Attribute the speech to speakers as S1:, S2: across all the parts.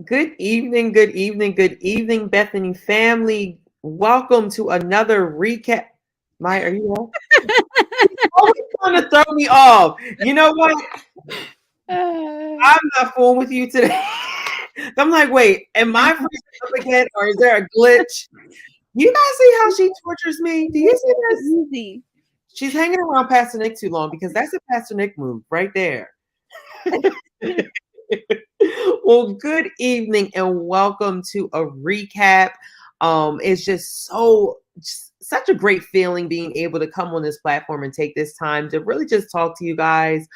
S1: Good evening, good evening, good evening, Bethany family. Welcome to another recap. Maya, are you there? Always trying to throw me off. You know what?
S2: Uh,
S1: I'm not fooling with you today. I'm like, wait, am I freezing up again or is there a glitch? You guys see how she tortures me? Do you see this?
S2: easy.
S1: She's hanging around Pastor Nick too long because that's a Pastor Nick move right there. Well, good evening and welcome to a recap. It's just such a great feeling being able to come on this platform and take this time to really just talk to you guys,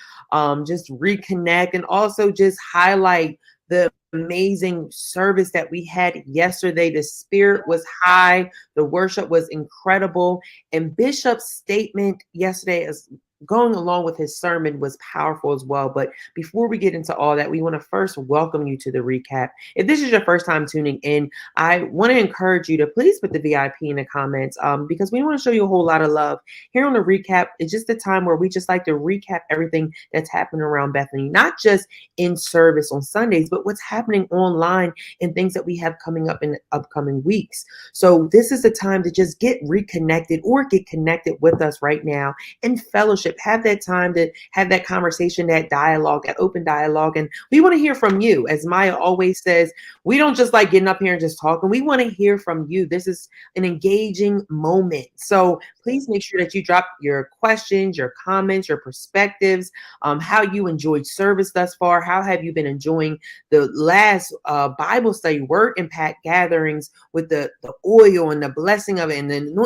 S1: just reconnect and also just highlight the amazing service that we had yesterday. The spirit was high, the worship was incredible, and Bishop's statement yesterday is going along with his sermon was powerful as well. But before we get into all that, we want to first welcome you to the recap. If this is your first time tuning in, I want to encourage you to please put the VIP in the comments because we want to show you a whole lot of love. Here on the recap, it's just a time where we just like to recap everything that's happening around Bethany, not just in service on Sundays, but what's happening online and things that we have coming up in the upcoming weeks. So this is the time to just get reconnected or get connected with us right now and fellowship. Have that time to have that conversation, that dialogue, that open dialogue. And we want to hear from you. As Maya always says, we don't just like getting up here and just talking. We want to hear from you. This is an engaging moment. So please make sure that you drop your questions, your comments, your perspectives, how you enjoyed service thus far. How have you been enjoying the last Bible study, word impact gatherings with the oil and the blessing of it? And then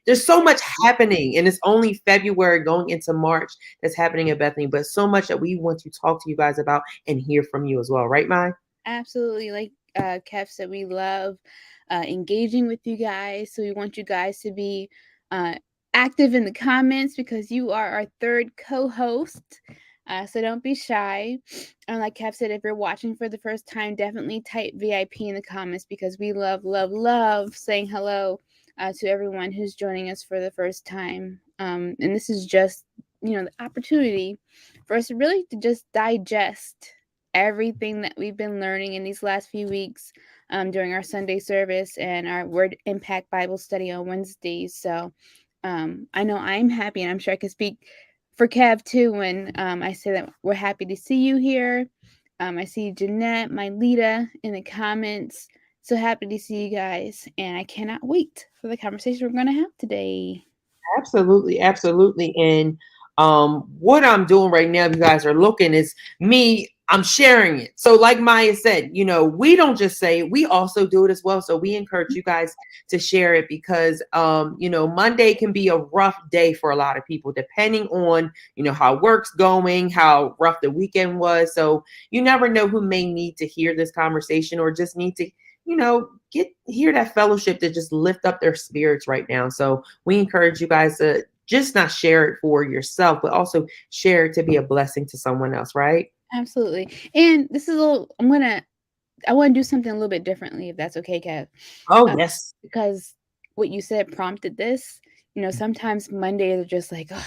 S1: there's so much happening, and it's only February going into March that's happening at Bethany, but so much that we want to talk to you guys about and hear from you as well, right, Mai?
S2: Absolutely. Like Kev said, we love engaging with you guys. So we want you guys to be uh, active in the comments because you are our third co host. So don't be shy. And like Kev said, if you're watching for the first time, definitely type VIP in the comments because we love, love, love saying hello to everyone who's joining us for the first time. And this is just, the opportunity for us really to just digest everything that we've been learning in these last few weeks during our Sunday service and our Word Impact Bible study on Wednesdays. So I know I'm happy, and I'm sure I can speak for Kev too when I say that we're happy to see you here. I see Jeanette, my Lita in the comments. So happy to see you guys, and I cannot wait for the conversation we're going to have today.
S1: Absolutely, absolutely. And what I'm doing right now, if you guys are looking, is me. I'm sharing it. So, like Maya said, we don't just say it, we also do it as well. So we encourage you guys to share it because Monday can be a rough day for a lot of people, depending on how work's going, how rough the weekend was. So you never know who may need to hear this conversation or just need to hear that fellowship to just lift up their spirits right now. So we encourage you guys to just not share it for yourself, but also share it to be a blessing to someone else, right?
S2: Absolutely. And this is a little, I want to do something a little bit differently if that's okay, Kev.
S1: Oh,
S2: Uh,
S1: yes.
S2: because what you said prompted this. Sometimes Mondays are just like, "Ugh,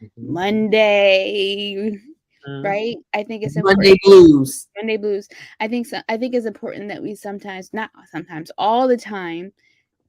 S1: Mhm.
S2: Monday,
S1: Mhm.
S2: right? I think it's important.
S1: Monday blues.
S2: Monday blues. I think it's important that we sometimes, not sometimes, all the time,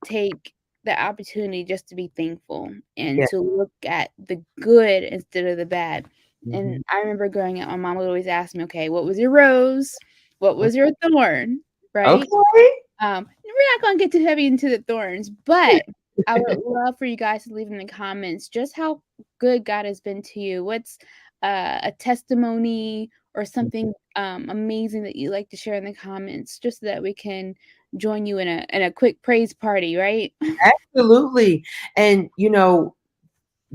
S2: take the opportunity just to be thankful and
S1: Yeah.
S2: to look at the good instead of the bad. And
S1: Mhm.
S2: I remember growing up, my mom would always ask me, "Okay, what was your rose? What was your thorn?" Right?
S1: Okay.
S2: We're not gonna get too heavy into the thorns, but I would love for you guys to leave in the comments just how good God has been to you. What's a testimony or something amazing that you like to share in the comments, just so that we can join you in a quick praise party, right?
S1: Absolutely. And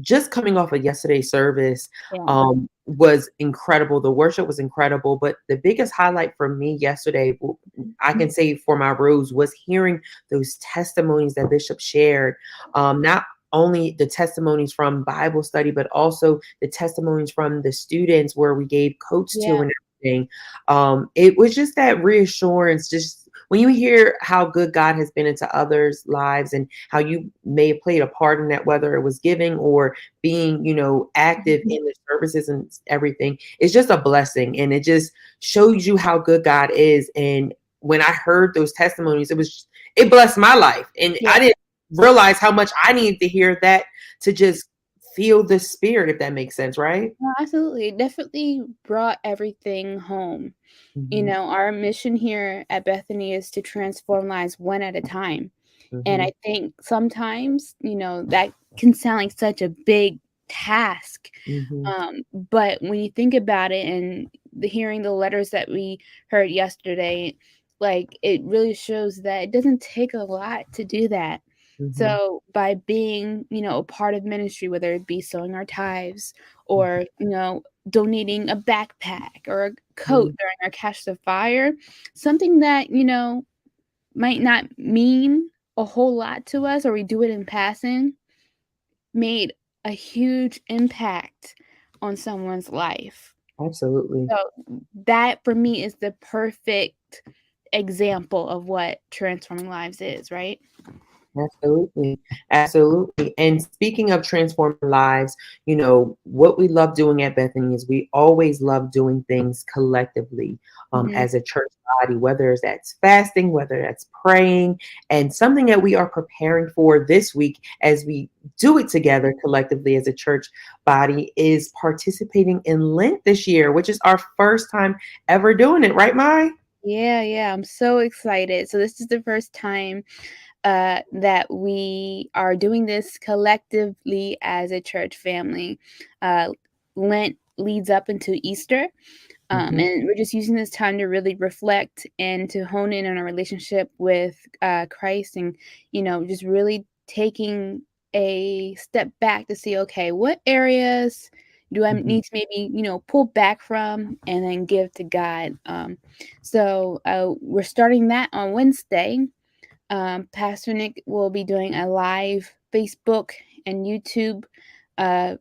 S1: just coming off of yesterday's service
S2: Yeah.
S1: was incredible. The worship was incredible, but the biggest highlight for me yesterday, I can say for my rose, was hearing those testimonies that Bishop shared. Not only the testimonies from Bible study, but also the testimonies from the students where we gave coats to
S2: Yeah.
S1: and everything. It was just that reassurance, just when you hear how good God has been into others' lives and how you may have played a part in that, whether it was giving or being, active in the services and everything, it's just a blessing. And it just shows you how good God is. And when I heard those testimonies, it blessed my life. And
S2: Yeah.
S1: I didn't realize how much I needed to hear that to just feel the spirit, if that makes sense, right?
S2: No, absolutely. It definitely brought everything home.
S1: Mhm,
S2: Our mission here at Bethany is to transform lives one at a time. And
S1: mhm,
S2: I think sometimes, that can sound like such a big task.
S1: mhm.
S2: But when you think about it and hearing the letters that we heard yesterday, like it really shows that it doesn't take a lot to do that.
S1: Mhm,
S2: So by being, a part of ministry, whether it be sowing our tithes
S1: mhm,
S2: or, donating a backpack or a coat
S1: mhm.
S2: during our Catch the Fire, something that, might not mean a whole lot to us or we do it in passing, made a huge impact on someone's life.
S1: Absolutely.
S2: So that for me is the perfect example of what transforming lives is, right?
S1: Absolutely. Absolutely. And speaking of transforming lives, what we love doing at Bethany is we always love doing things collectively
S2: Mhm.
S1: as a church body, whether that's fasting, whether that's praying, and something that we are preparing for this week as we do it together collectively as a church body is participating in Lent this year, which is our first time ever doing it, right, Mai?
S2: Yeah, I'm so excited. So this is the first time that we are doing this collectively as a church family. Uh, Lent leads up into Easter,
S1: Mhm,
S2: and we're just using this time to really reflect and to hone in on our relationship with Christ, and just really taking a step back to see, okay, what areas do I
S1: mhm,
S2: need to maybe pull back from and then give to God. So we're starting that on Wednesday. Pastor Nick will be doing a live Facebook and YouTube uh,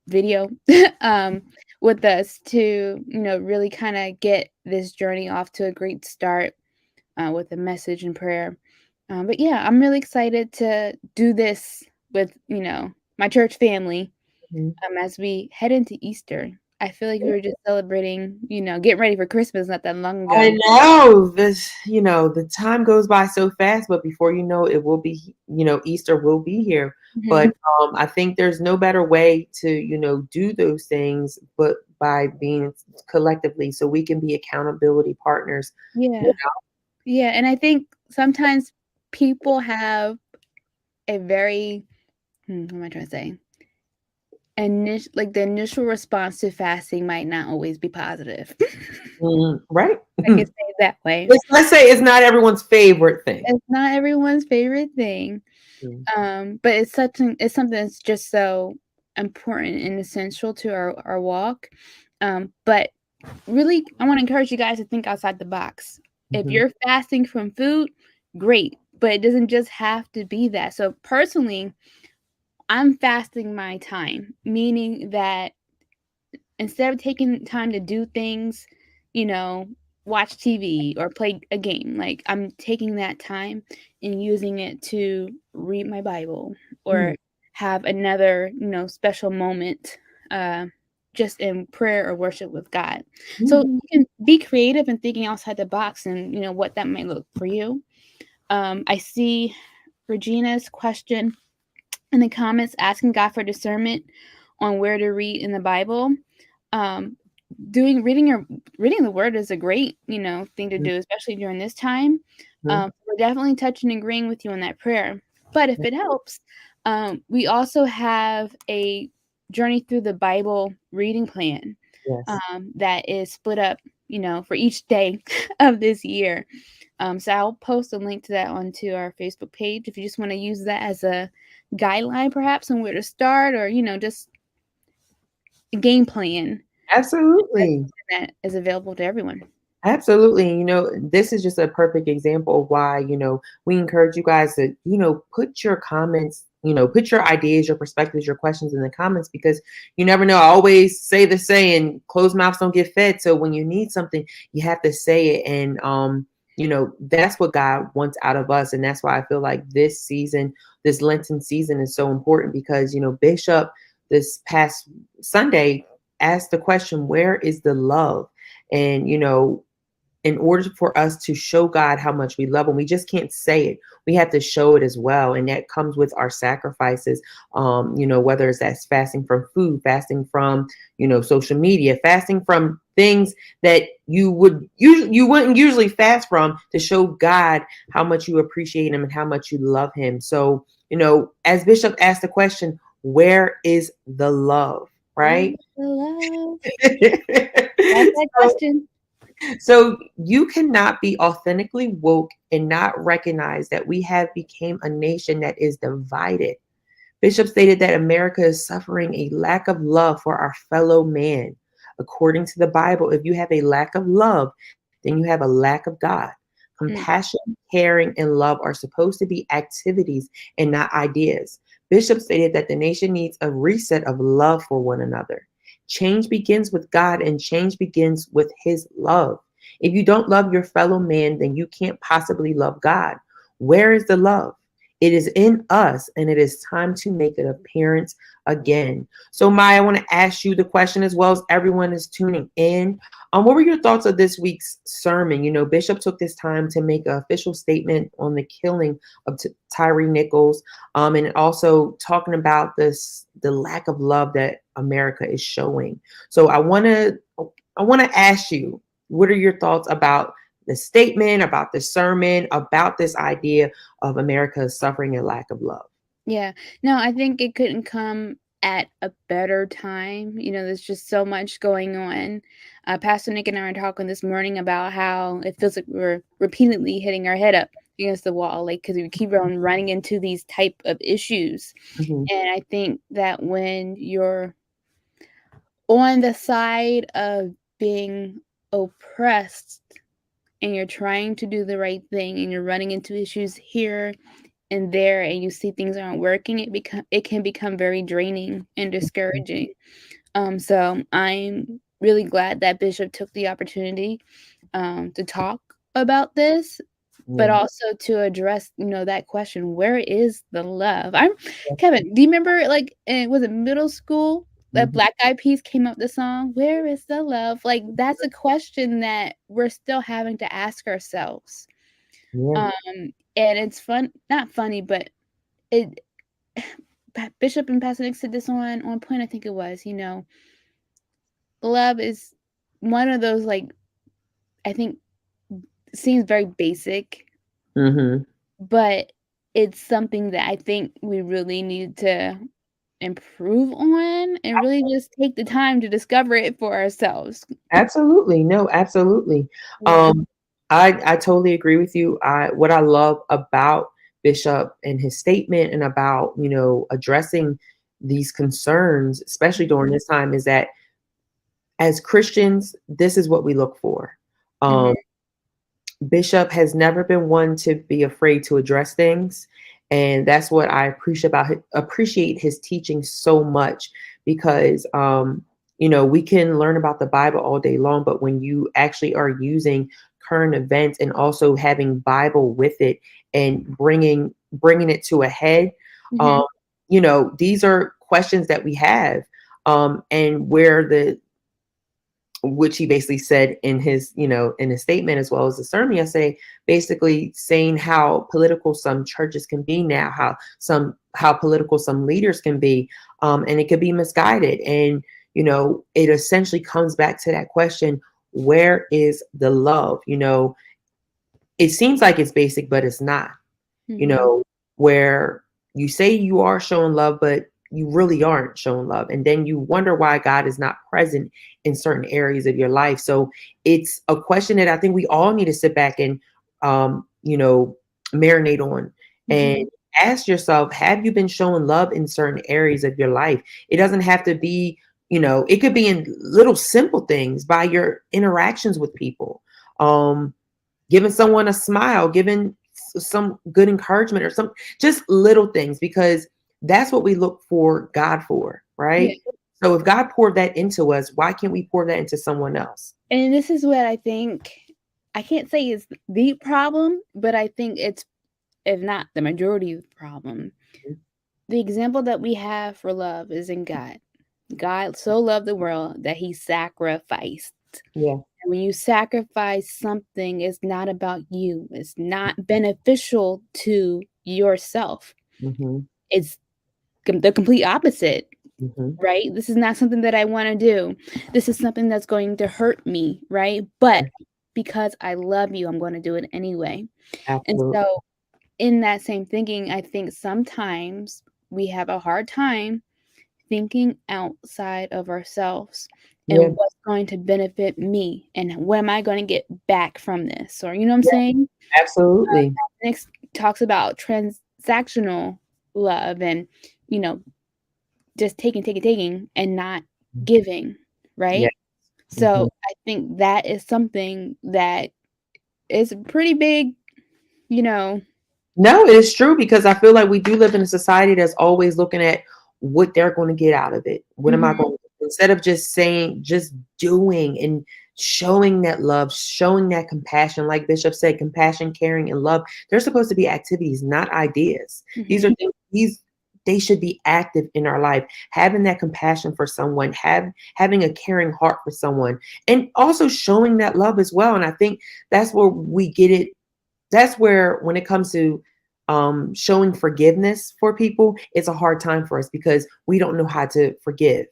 S2: video um, with us to, really kind of get this journey off to a great start with a message and prayer. But yeah, I'm really excited to do this with, my church family
S1: mhm.
S2: as we head into Easter. I feel like we were just celebrating, getting ready for Christmas not that long
S1: I
S2: ago.
S1: know the time goes by so fast, but before you know it will be, Easter will be here.
S2: Mhm.
S1: But I think there's no better way to, do those things but by being collectively so we can be accountability partners.
S2: Yeah. Yeah. And I think sometimes people have a very, what am I trying to say? Like the initial response to fasting might not always be positive.
S1: Right?
S2: I can say it that way.
S1: Let's say it's not everyone's favorite thing.
S2: It's not everyone's favorite thing.
S1: Mm,
S2: But it's something that's just so important and essential to our walk. But really, I want to encourage you guys to think outside the box. If
S1: mhm,
S2: you're fasting from food, great, but it doesn't just have to be that. So personally, I'm fasting my time, meaning that instead of taking time to do things, you know, watch TV or play a game, like I'm taking that time and using it to read my Bible
S1: mm,
S2: or have another, special moment uh just in prayer or worship with God. So
S1: mhm.
S2: you can be creative and thinking outside the box and what that might look for you. I see Regina's question in the comments asking God for discernment on where to read in the Bible. Um, reading the word is a great thing to do, especially during this time.
S1: Mhm.
S2: We're definitely touching and agreeing with you on that prayer. But if it helps, we also have a journey through the Bible reading plan
S1: Yes.
S2: that is split up, for each day of this year. So I'll post a link to that onto our Facebook page if you just want to use that as a guideline, perhaps, on where to start, or just a game plan
S1: Absolutely.
S2: that is available to everyone.
S1: Absolutely. This is just a perfect example of why, we encourage you guys to, put your comments, put your ideas, your perspectives, your questions in the comments because you never know. I always say the saying, closed mouths don't get fed. So when you need something, you have to say it. And that's what God wants out of us. And that's why I feel like this season, this Lenten season, is so important because, Bishop this past Sunday asked the question, where is the love? And, in order for us to show God how much we love him, we just can't say it. We have to show it as well. And that comes with our sacrifices, whether it's that's fasting from food, fasting from, social media, fasting from things that you wouldn't usually fast from, to show God how much you appreciate him and how much you love him. So, as Bishop asked the question, where is the love? Right?
S2: The love. That's that question.
S1: So you cannot be authentically woke and not recognize that we have become a nation that is divided. Bishop stated that America is suffering a lack of love for our fellow man. According to the Bible, if you have a lack of love, then you have a lack of God. Compassion, caring, and love are supposed to be activities and not ideas. Bishop stated that the nation needs a reset of love for one another. Change begins with God, and change begins with his love. If you don't love your fellow man, then you can't possibly love God. Where is the love? It is in us, and it is time to make an appearance again. So, Maya, I want to ask you the question, as well as everyone is tuning in. What were your thoughts of this week's sermon? Bishop took this time to make an official statement on the killing of Tyre Nichols, and also talking about the lack of love that America is showing. So, I want to ask you, what are your thoughts about the statement, about the sermon, about this idea of America suffering a lack of love?
S2: Yeah. No, I think it couldn't come at a better time. There's just so much going on. Pastor Nick and I were talking this morning about how it feels like we're repeatedly hitting our head up against the wall, like, because we keep on running into these type of issues.
S1: Mm-hmm.
S2: And I think that when you're on the side of being oppressed and you're trying to do the right thing and you're running into issues here and there and you see things aren't working, it can become very draining and discouraging. So I'm really glad that Bishop took the opportunity to talk about this, but also to address, that question, where is the love? Kevin, do you remember, like, was it middle school? The Black Eyed Peas came up with the song, "Where is the love?" Like, that's a question that we're still having to ask ourselves.
S1: Yeah.
S2: And it's not funny, but it Bishop and Pastor Nick said this on point, I think it was, love is one of those, like, I think seems very basic, but it's something that I think we really need to improve on and really just take the time to discover it for ourselves.
S1: Absolutely. No, absolutely.
S2: Yeah.
S1: I totally agree with you. What I love about Bishop and his statement, and about, addressing these concerns, especially during this time, is that as Christians, this is what we look for. Bishop has never been one to be afraid to address things. And that's what I appreciate his teaching so much, because, we can learn about the Bible all day long, but when you actually are using current events and also having Bible with it and bringing it to a head, these are questions that we have, and which he basically said in his statement, as well as the sermon yesterday, basically saying how political some churches can be now, how political some leaders can be, and it could be misguided. And, it essentially comes back to that question, where is the love? It seems like it's basic, but it's not, where you say you are showing love, but you really aren't showing love. And then you wonder why God is not present in certain areas of your life. So it's a question that I think we all need to sit back and, marinate on and ask yourself, have you been showing love in certain areas of your life? It doesn't have to be, it could be in little simple things, by your interactions with people, giving someone a smile, giving some good encouragement, or some just little things, because that's what we look for God for, right? Yeah. So if God poured that into us, why can't we pour that into someone else?
S2: And this is what I think I can't say it's the problem, but I think it's, if not the majority of the problem. The example that we have for love is in God. God so loved the world that he sacrificed.
S1: Yeah.
S2: And when you sacrifice something, it's not about you. It's not beneficial to yourself.
S1: Mm-hmm.
S2: It's the complete opposite,
S1: Mm-hmm.
S2: right? This is not something that I want to do. This is something that's going to hurt me, right? But because I love you, I'm going to do it anyway. And
S1: Absolutely.
S2: so, in that same thinking, I think sometimes we have a hard time thinking outside of ourselves
S1: Yeah.
S2: and what's going to benefit me and what am I going to get back from this? Or, you know what I'm
S1: Yeah.
S2: saying?
S1: Absolutely.
S2: Next talks about transactional love and, you know, just taking and not giving,
S1: Yeah.
S2: right?
S1: Mm-hmm.
S2: So I think that is something that is pretty big, you know.
S1: No, it is true because I feel like we do live in a society that's always looking at what they're going to get out of it. What am I
S2: Mhm.
S1: going to do? Instead of just saying, just doing and showing that love, showing that compassion, like Bishop said, compassion, caring, and love. They're supposed to be activities, not ideas. These
S2: Mhm.
S1: are things, they should be active in our life. Having that compassion for someone, having a caring heart for someone, and also showing that love as well. And I think that's where we get it. That's where when it comes to showing forgiveness for people, it's a hard time for us because we don't know how to forgive.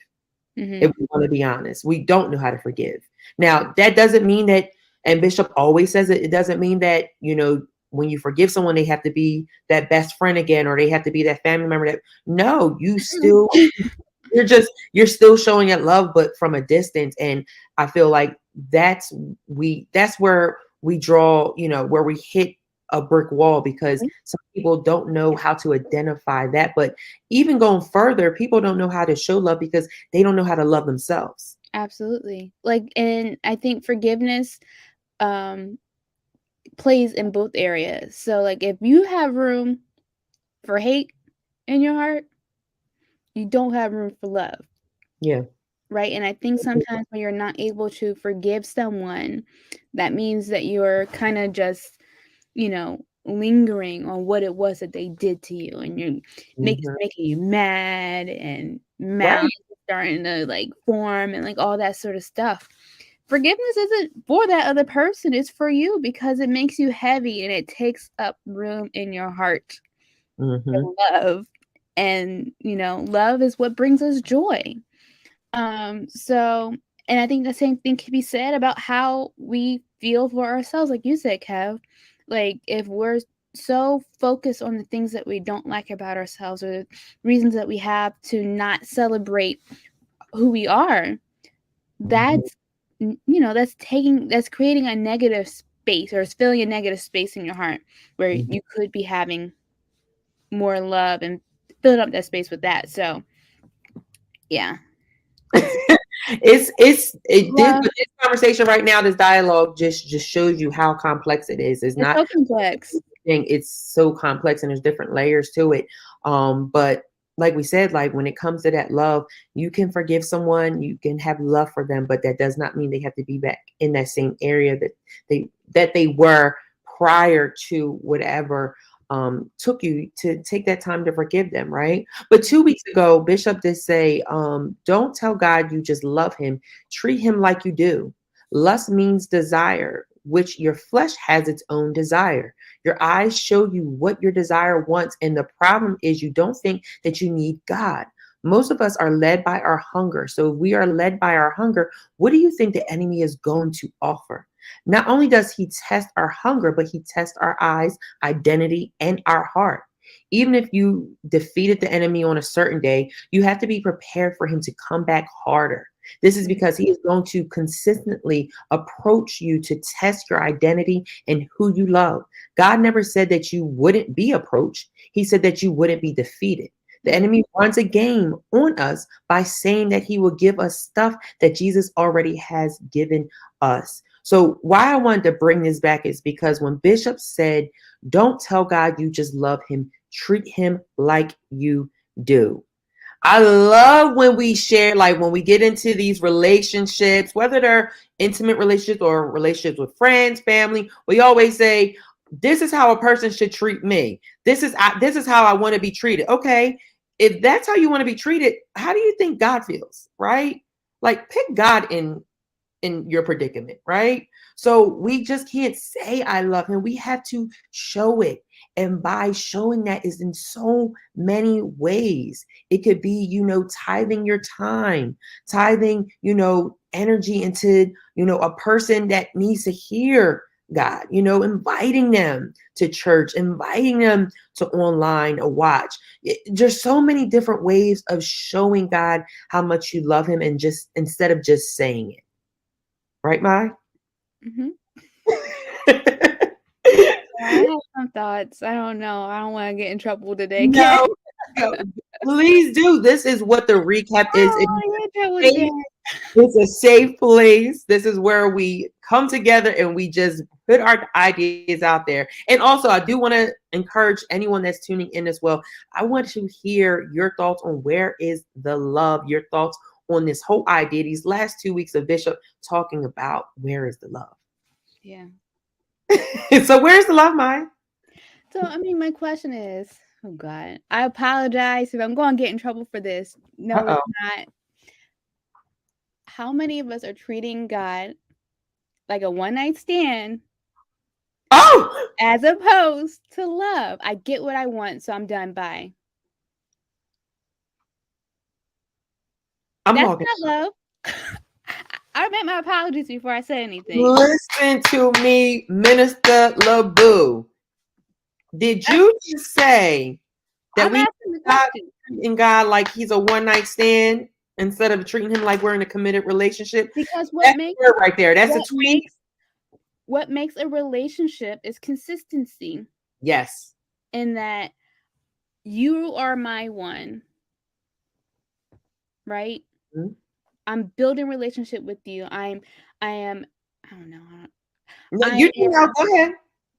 S1: If
S2: Mhm.
S1: we want to be honest, we don't know how to forgive. Now that doesn't mean that, and Bishop always says it, it doesn't mean that, when you forgive someone they have to be that best friend again, or they have to be that family member. That No, you're still showing that love, but from a distance. And I feel like that's where we draw, where we hit a brick wall, because some people don't know how to identify that. But even going further, people don't know how to show love because they don't know how to love themselves.
S2: Absolutely. Like, and I think forgiveness um plays in both areas. So like if you have room for hate in your heart, you don't have room for love,
S1: Yeah.
S2: right? And I think sometimes when you're not able to forgive someone, that means that you're kind of just, lingering on what it was that they did to you, and it's
S1: Mhm.
S2: making you mad, and
S1: Right.
S2: mouths starting to like form and like all that sort of stuff. Forgiveness isn't for that other person, it's for you because it makes you heavy and it takes up room in your heart
S1: Mhm.
S2: for love. And, love is what brings us joy. So, and I think the same thing can be said about how we feel for ourselves, like you said, Kev. Like, if we're so focused on the things that we don't like about ourselves or the reasons that we have to not celebrate who we are,
S1: Mhm.
S2: that's that's creating a negative space, or it's filling a negative space in your heart where
S1: Mhm.
S2: you could be having more love and filling up that space with that. So yeah, it's love.
S1: This conversation right now, this dialogue just shows you how complex it is. It's
S2: It's
S1: not
S2: so complex.
S1: it's so complex and there's different layers to it. But like we said, like when it comes to that love, you can forgive someone, you can have love for them, but that does not mean they have to be back in that same area that they were prior to whatever took you to take that time to forgive them, right? But 2 weeks ago, Bishop did say, don't tell God you just love him, treat him like you do. Lust means desire, which your flesh has its own desire. Your eyes show you what your desire wants. And the problem is you don't think that you need God. Most of us are led by our hunger. So if we are led by our hunger, what do you think the enemy is going to offer? Not only does he test our hunger, but he tests our eyes, identity, and our heart. Even if you defeated the enemy on a certain day, you have to be prepared for him to come back harder. This is because he is going to consistently approach you to test your identity and who you love. God never said that you wouldn't be approached. He said that you wouldn't be defeated. The enemy runs a game on us by saying that he will give us stuff that Jesus already has given us. So why I wanted to bring this back is because when Bishop said, don't tell God you just love him, treat him like you do. I love when we share, like when we get into these relationships, whether they're intimate relationships or relationships with friends, family, we always say, this is how a person should treat me. This is how I want to be treated. Okay. If that's how you want to be treated, how do you think God feels? Right? Like pick God in your predicament, right? So we just can't say I love him. We have to show it. And by showing that is in so many ways. It could be, tithing your time, tithing, energy into, a person that needs to hear God, inviting them to church, inviting them to online a watch. There's so many different ways of showing God how much you love him, and just instead of just saying it. Right, Mai?
S2: Mm-hmm. I have some thoughts. I don't know. I don't want to get in trouble today.
S1: No, no, please do. This is what the recap is. It's a safe place. This is where we come together and we just put our ideas out there. And also, I do want to encourage anyone that's tuning in as well. I want to hear your thoughts on where is the love, your thoughts on this whole idea, these last 2 weeks of Bishop talking about where is the love.
S2: Yeah.
S1: So where's the love, Mai?
S2: So, I mean, my question is, oh God, I apologize if I'm going to get in trouble for this. No,
S1: Uh-oh.
S2: It's not. How many of us are treating God like a one-night stand?
S1: Oh!
S2: As opposed to love. I get what I want, so I'm done. Bye. That's not love. I made my apologies before I said anything.
S1: Listen to me, Minister LaBoo. Did you just say that we treating God like he's a one-night stand instead of treating him like we're in a committed relationship?
S2: Because what makes
S1: it right there. That's a tweet.
S2: What makes a relationship is consistency.
S1: Yes.
S2: In that you are my one. Right?
S1: Mm-hmm.
S2: I'm building relationship with you. I am, I don't know.
S1: No, go ahead.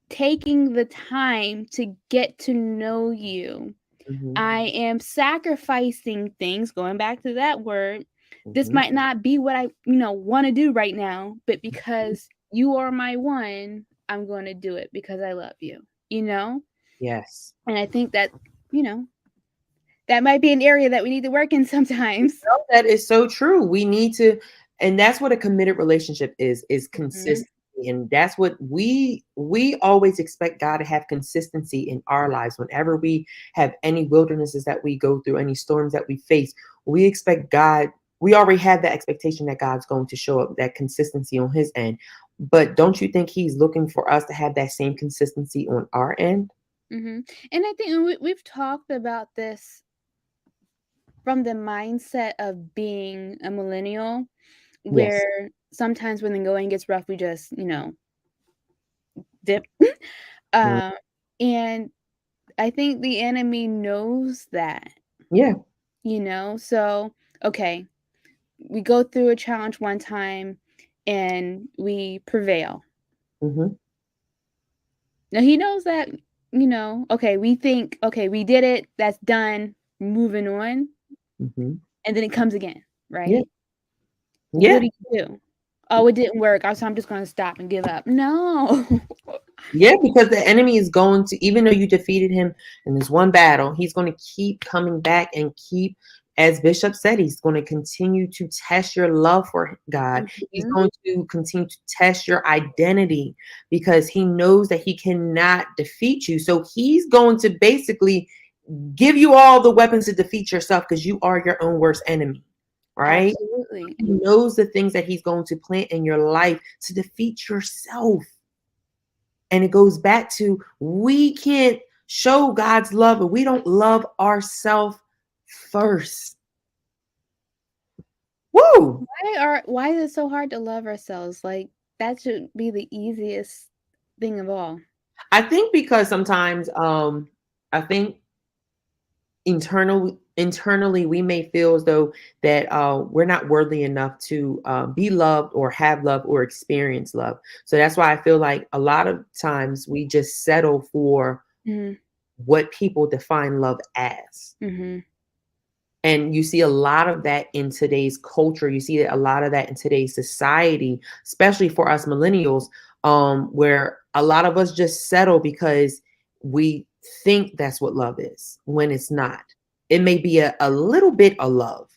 S2: Taking the time to get to know you. Mm-hmm. I am sacrificing things, going back to that word. Mm-hmm. This might not be what I, want to do right now, but because you are my one, I'm going to do it because I love you, Yes. And I think that, that might be an area that we need to work in sometimes.
S1: That is so true. We need to, and that's what a committed relationship is consistency. Mm-hmm. And that's what we always expect God to have consistency in our lives. Whenever we have any wildernesses that we go through, any storms that we face, we expect God, we already have that expectation that God's going to show up, that consistency on his end. But don't you think he's looking for us to have that same consistency on our end?
S2: Mm-hmm. And I think we've talked about this from the mindset of being a millennial, where sometimes when the going gets rough, we just, dip. And I think the enemy knows that. Yeah. So, okay, we go through a challenge one time and we prevail. Mm-hmm. Now he knows that, okay, we think, okay, we did it, that's done, moving on. Mm-hmm. And then it comes again, right? Yeah. What do you do? Oh, it didn't work. So I'm just going to stop and give up. No.
S1: Yeah, because the enemy is going to, even though you defeated him in this one battle, he's going to keep coming back and keep, as Bishop said, he's going to continue to test your love for God. Mm-hmm. He's going to continue to test your identity because he knows that he cannot defeat you. So he's going to basically give you all the weapons to defeat yourself because you are your own worst enemy. Right? Absolutely. He knows the things that he's going to plant in your life to defeat yourself. And it goes back to, we can't show God's love if we don't love ourselves first. Woo!
S2: Why is it so hard to love ourselves? Like, that should be the easiest thing of all.
S1: I think because sometimes I think internally we may feel as though that we're not worthy enough to be loved or have love or experience love. So that's why I feel like a lot of times we just settle for what people define love as. Mm-hmm. And you see a lot of that in today's culture. You see a lot of that in today's society, especially for us millennials, where a lot of us just settle because we think that's what love is when it's not. It may be a little bit of love,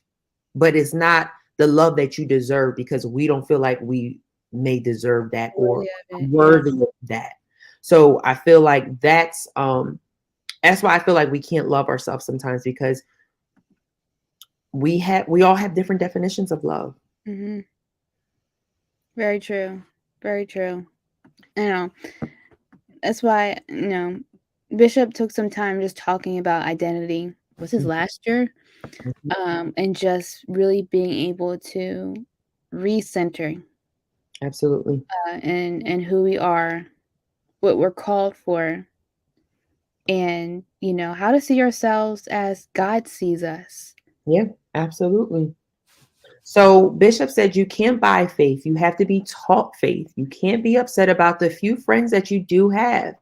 S1: but it's not the love that you deserve because we don't feel like we may deserve that or worthy of that. So I feel like that's why I feel like we can't love ourselves sometimes, because we all have different definitions of love.
S2: Mm-hmm. Very true. Very true. That's why, Bishop took some time just talking about identity. Was his last year? And just really being able to recenter.
S1: Absolutely.
S2: And who we are, what we're called for, and how to see ourselves as God sees us.
S1: Yeah, absolutely. So Bishop said you can't buy faith. You have to be taught faith. You can't be upset about the few friends that you do have.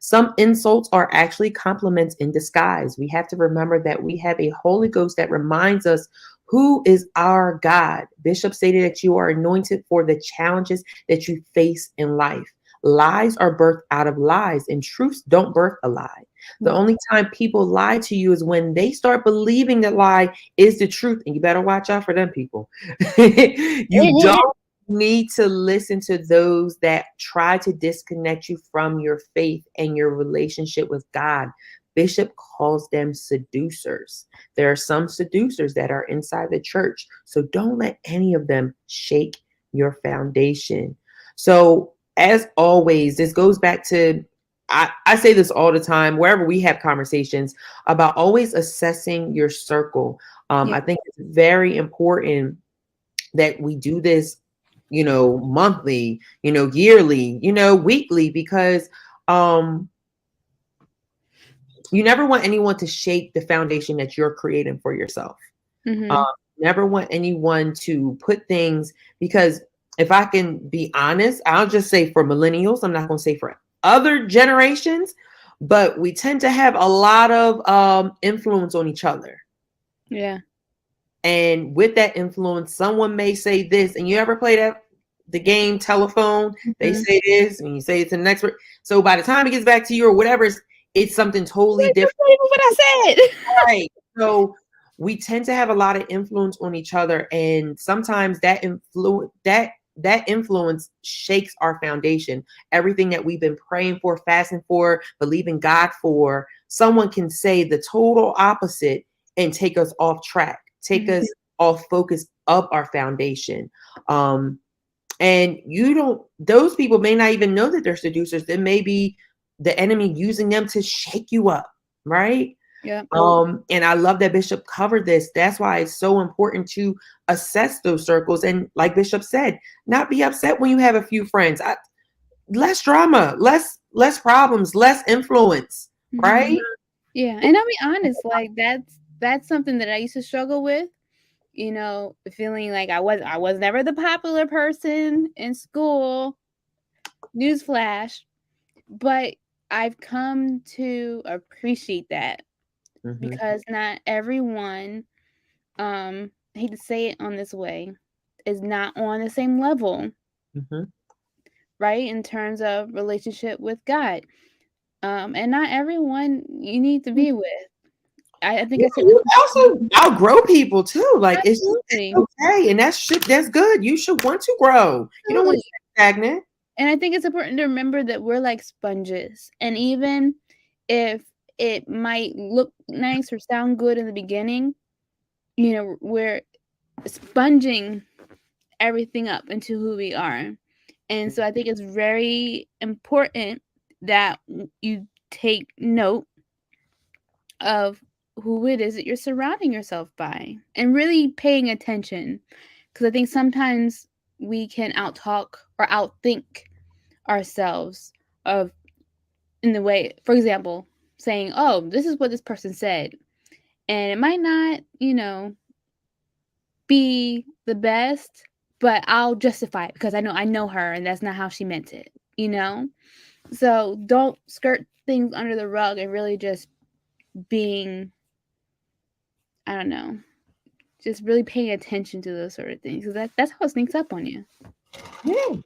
S1: Some insults are actually compliments in disguise. We have to remember that we have a Holy Ghost that reminds us who is our God. Bishop stated that you are anointed for the challenges that you face in life. Lies are birthed out of lies, and truths don't birth a lie. The only time people lie to you is when they start believing that lie is the truth, and you better watch out for them people. You don't need to listen to those that try to disconnect you from your faith and your relationship with God. Bishop calls them seducers. There are some seducers that are inside the church. So don't let any of them shake your foundation. So, as always, this goes back to, I say this all the time, wherever we have conversations about always assessing your circle. I think it's very important that we do this, monthly, yearly, weekly, because you never want anyone to shake the foundation that you're creating for yourself.
S2: Mm-hmm.
S1: Never want anyone to put things, because if I can be honest, I'll just say for millennials, I'm not going to say for other generations, but we tend to have a lot of influence on each other.
S2: Yeah.
S1: And with that influence, someone may say this, and you ever play the game telephone? They say this, and you say it to the next person. So by the time it gets back to you or whatever, it's something totally different.
S2: What I said.
S1: Right. So we tend to have a lot of influence on each other, and sometimes that influence shakes our foundation. Everything that we've been praying for, fasting for, believing God for, someone can say the total opposite and take us off track, take us off focus of our foundation. And those people may not even know that they're seducers. There may be the enemy using them to shake you up, right?
S2: Yeah.
S1: And I love that Bishop covered this. That's why it's so important to assess those circles. And like Bishop said, not be upset when you have a few friends. Less drama, less problems, less influence, right?
S2: Yeah. And I'll be honest, like that's something that I used to struggle with. Feeling like I was never the popular person in school. Newsflash. But I've come to appreciate that. Because not everyone, I hate to say it on this way, is not on the same level, right? In terms of relationship with God. And not everyone you need to be with. I think
S1: you also outgrow people too. Like it's okay, and that's good. You should want to grow. You don't want to stay stagnant.
S2: And I think it's important to remember that we're like sponges. And even if it might look nice or sound good in the beginning, we're sponging everything up into who we are. And so I think it's very important that you take note of who it is that you're surrounding yourself by and really paying attention. Because I think sometimes we can outtalk or outthink ourselves in the way, for example, saying, oh, this is what this person said. And it might not, be the best, but I'll justify it because I know her and that's not how she meant it, So don't skirt things under the rug and really just being I don't know, just really paying attention to those sort of things. Because that's how it sneaks up on you.
S1: Yeah.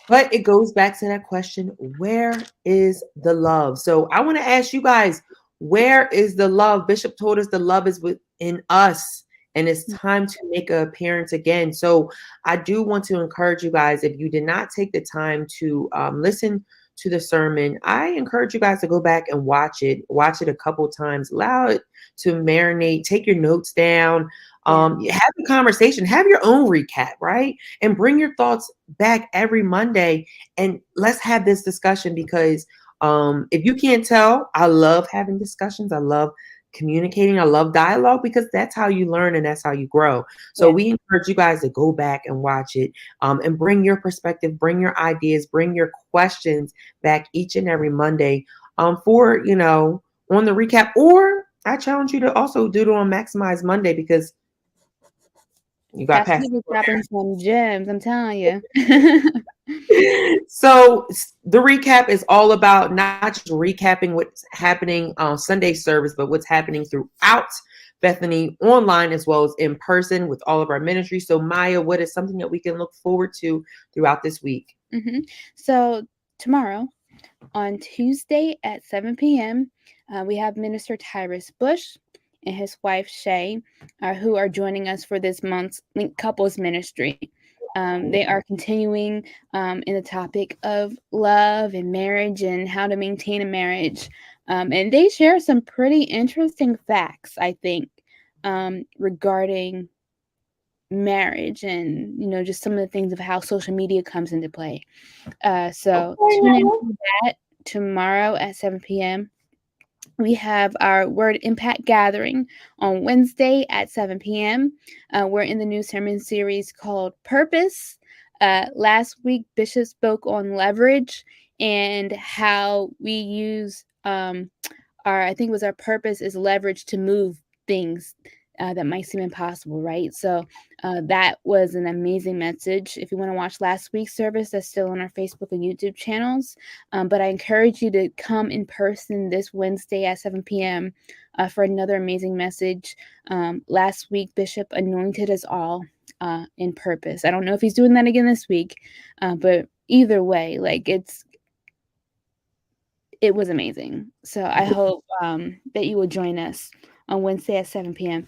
S1: But it goes back to that question, where is the love? So I want to ask you guys, where is the love? Bishop told us the love is within us, and it's time to make an appearance again. So I do want to encourage you guys, if you did not take the time to listen to the sermon, I encourage you guys to go back and watch it a couple times, allow it to marinate, take your notes down, have a conversation, have your own recap, right? And bring your thoughts back every Monday, and let's have this discussion, because if you can't tell, I love having discussions. I love communicating. I love dialogue, because that's how you learn and that's how you grow. So we encourage you guys to go back and watch it, and bring your perspective, bring your ideas, bring your questions back each and every Monday for, on the recap. Or I challenge you to also do it on Maximize Monday, because you got
S2: Pastor Nick dropping some gems, I'm telling you.
S1: So the recap is all about not just recapping what's happening on Sunday service, but what's happening throughout Bethany, online as well as in person with all of our ministries. So Maya, what is something that we can look forward to throughout this week?
S2: So tomorrow, on Tuesday at 7 p.m., we have Minister Tyrus Bush and his wife Shay, who are joining us for this month's Link Couples Ministry. They are continuing in the topic of love and marriage and how to maintain a marriage. And they share some pretty interesting facts, I think, regarding marriage and, just some of the things of how social media comes into play. So tune in for that tomorrow at 7 p.m. We have our Word Impact Gathering on Wednesday at 7 p.m. We're in the new sermon series called Purpose. Last week, Bishop spoke on leverage and how we use I think it was our purpose is leverage to move things that might seem impossible, right? So that was an amazing message. If you want to watch last week's service, that's still on our Facebook and YouTube channels. But I encourage you to come in person this Wednesday at 7 p.m. For another amazing message. Last week, Bishop anointed us all in purpose. I don't know if he's doing that again this week, but either way, it was amazing. So I hope that you will join us on Wednesday at 7 p.m.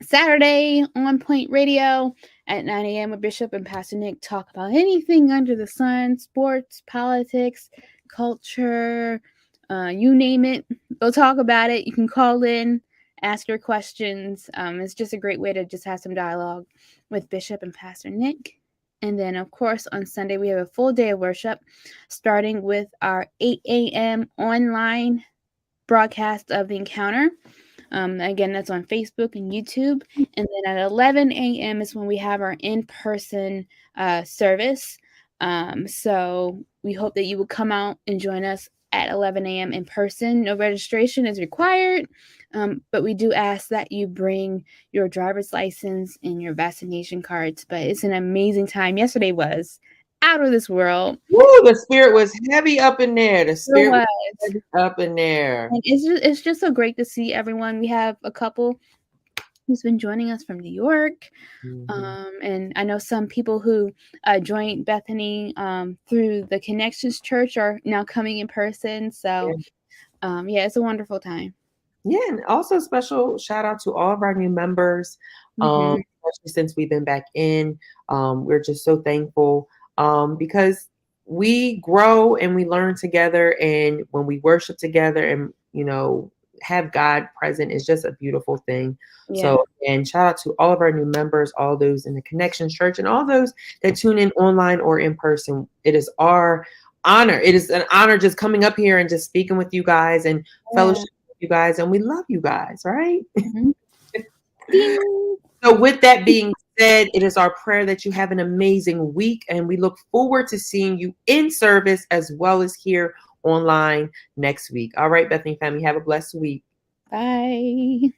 S2: Saturday on Point Radio at 9 a.m. with Bishop and Pastor Nick talk about anything under the sun, sports, politics, culture, you name it. Go talk about it. You can call in, ask your questions. It's just a great way to just have some dialogue with Bishop and Pastor Nick. And then, of course, on Sunday, we have a full day of worship, starting with our 8 a.m. online broadcast of the encounter. Again, that's on Facebook and YouTube. And then at 11 a.m. is when we have our in-person service. So we hope that you will come out and join us at 11 a.m. in person. No registration is required, but we do ask that you bring your driver's license and your vaccination cards. But it's an amazing time. Yesterday was out of this world.
S1: Woo, the spirit was heavy up in there. The spirit was heavy up in there.
S2: And it's just so great to see everyone. We have a couple who's been joining us from New York. And I know some people who joined Bethany through the Connections Church are now coming in person. So it's a wonderful time.
S1: Yeah, and also special shout out to all of our new members, especially since we've been back in. We're just so thankful because we grow and we learn together, and when we worship together and have God present is just a beautiful thing. So, and shout out to all of our new members, all those in the Connections Church, and all those that tune in online or in person. It is our honor. It is an honor just coming up here and just speaking with you guys and fellowship with you guys, and we love you guys, right? So with that being said, it is our prayer that you have an amazing week, and we look forward to seeing you in service as well as here online next week. All right, Bethany family, have a blessed week.
S2: Bye.